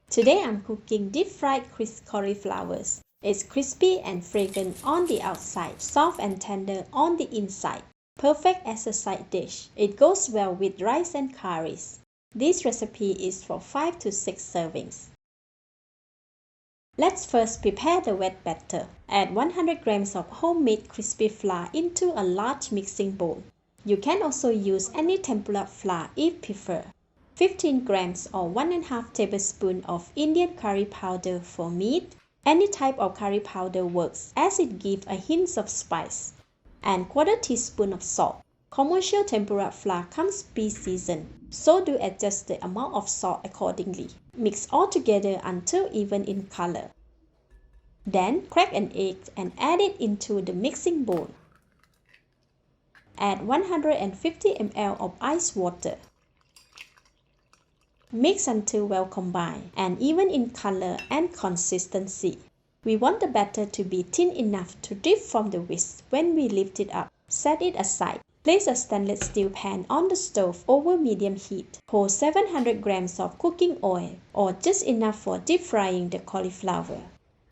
Today I'm cooking deep fried crisp cauliflowers. It's crispy and fragrant on the outside, soft and tender on the inside. Perfect as a side dish. It goes well with rice and curries. This recipe is for 5 to 6 servings. Let's first prepare the wet batter. Add 100 grams of homemade crispy flour into a large mixing bowl. You can also use any tempura flour if preferred. 15 grams or 1½ tablespoon of Indian curry powder for meat. Any type of curry powder works as it gives a hint of spice. And 1/4 teaspoon of salt. Commercial tempura flour comes pre-seasoned, so do adjust the amount of salt accordingly. Mix all together until even in color. Then crack an egg and add it into the mixing bowl. Add 150 ml of ice water. Mix until well combined and even in color and consistency. We want the batter to be thin enough to drip from the whisk when we lift it up. Set it aside. Place a stainless steel pan on the stove over medium heat. Pour 700 grams of cooking oil, or just enough for deep frying the cauliflower.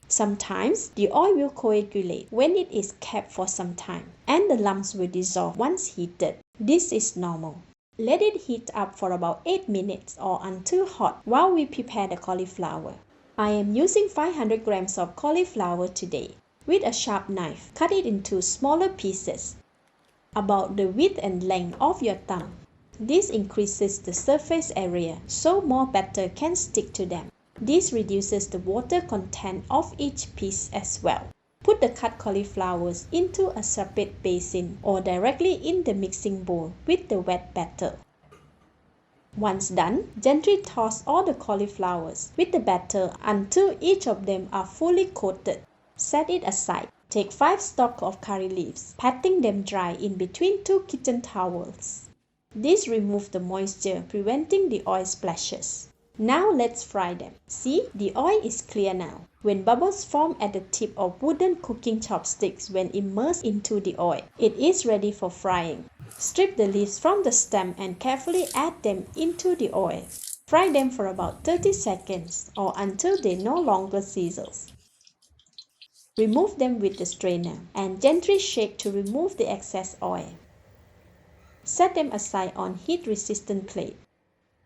Sometimes the oil will coagulate when it is kept for some time, and the lumps will dissolve once heated. This is normal. Let it heat up for about 8 minutes or until hot while we prepare the cauliflower. I am using 500 grams of cauliflower today. With a sharp knife, cut it into smaller pieces, about the width and length of your thumb. This increases the surface area so more batter can stick to them. This reduces the water content of each piece as well. Put the cut cauliflowers into a separate basin or directly in the mixing bowl with the wet batter. Once done, gently toss all the cauliflowers with the batter until each of them are fully coated. Set it aside. Take 5 stalks of curry leaves, patting them dry in between 2 kitchen towels. This removes the moisture, preventing the oil splashes. Now let's fry them. See, the oil is clear now. When bubbles form at the tip of wooden cooking chopsticks when immersed into the oil, it is ready for frying. Strip the leaves from the stem and carefully add them into the oil. Fry them for about 30 seconds or until they no longer sizzle. Remove them with the strainer and gently shake to remove the excess oil. Set them aside on heat-resistant plate.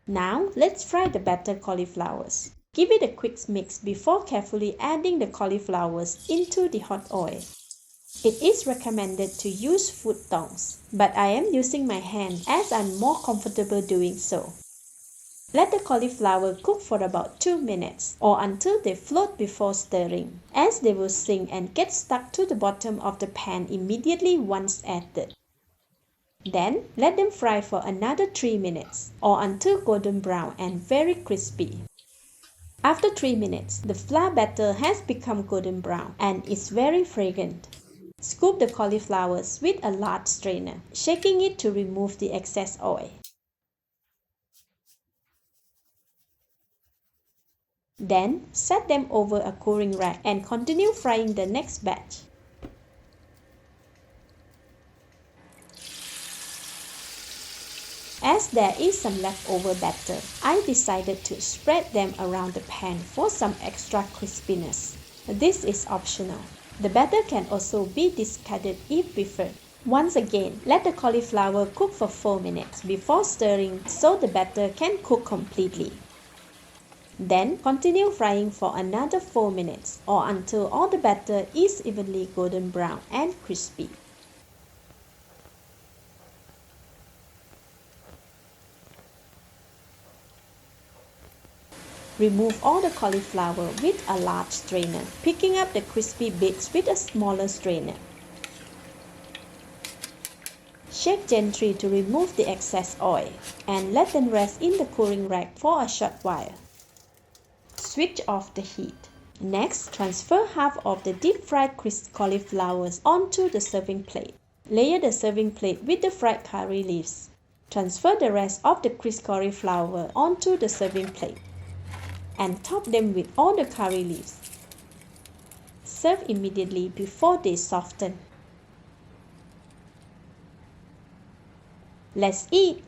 Now let's fry the battered cauliflowers. Give it a quick mix before carefully adding the cauliflowers into the hot oil. It is recommended to use food tongs, but I am using my hand as I'm more comfortable doing so. Let the cauliflower cook for about 2 minutes or until they float before stirring, as they will sink and get stuck to the bottom of the pan immediately once added. Then let them fry for another 3 minutes or until golden brown and very crispy. After 3 minutes, the flour batter has become golden brown and is very fragrant. Scoop the cauliflowers with a large strainer, shaking it to remove the excess oil. Then set them over a cooling rack and continue frying the next batch. As there is some leftover batter, I decided to spread them around the pan for some extra crispiness. This is optional. The batter can also be discarded if preferred. Once again, let the cauliflower cook for 4 minutes before stirring so the batter can cook completely. Then continue frying for another 4 minutes or until all the batter is evenly golden brown and crispy. Remove all the cauliflower with a large strainer, picking up the crispy bits with a smaller strainer. Shake gently to remove the excess oil and let them rest in the cooling rack for a short while. Switch off the heat. Next, transfer half of the deep fried crisp cauliflowers onto the serving plate. Layer the serving plate with the fried curry leaves. Transfer the rest of the crisp cauliflower onto the serving plate and top them with all the curry leaves. Serve immediately before they soften. Let's eat!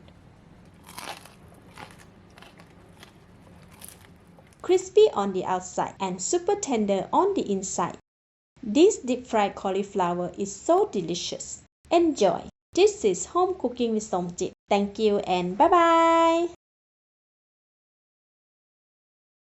crispy on the outside and super tender on the inside. This deep fried cauliflower is so delicious. Enjoy! This is Home Cooking with Somjit. Thank you and bye bye!